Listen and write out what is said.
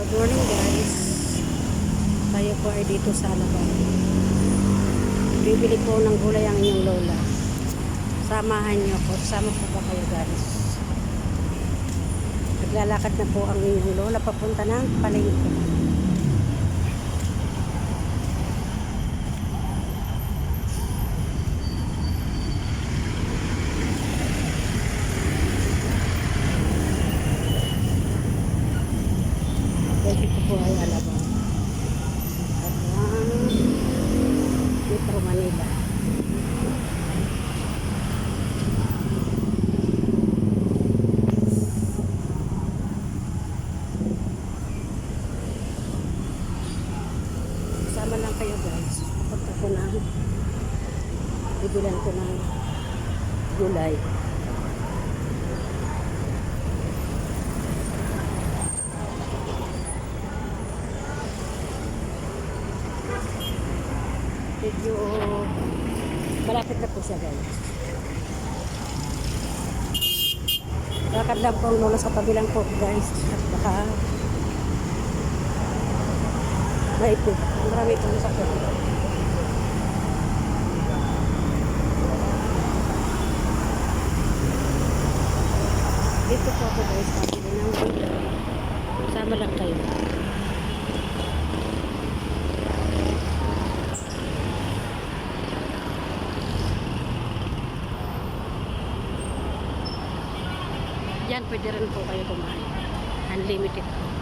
Good morning guys. Tayo po ay dito sa Alabang. Bibili po ng gulay ang inyong lola. Samahan niyo po. Sama po ba kayo guys? Naglalakad na po ang inyong lola papunta ng palengke. Dito po ay Alabang. Alabang Metro Manila. Sama lang kayo guys. Punta ko na. Bibilan ko ng gulay. Medyo malapit na po siya guys. Lakad lang po ang lola sa kabilang po guys. At baka maipit. Marami pong sakit. Dito po ako guys. Sama lang kayo. Yan, pwede rin po kayo kumain. Unlimited po.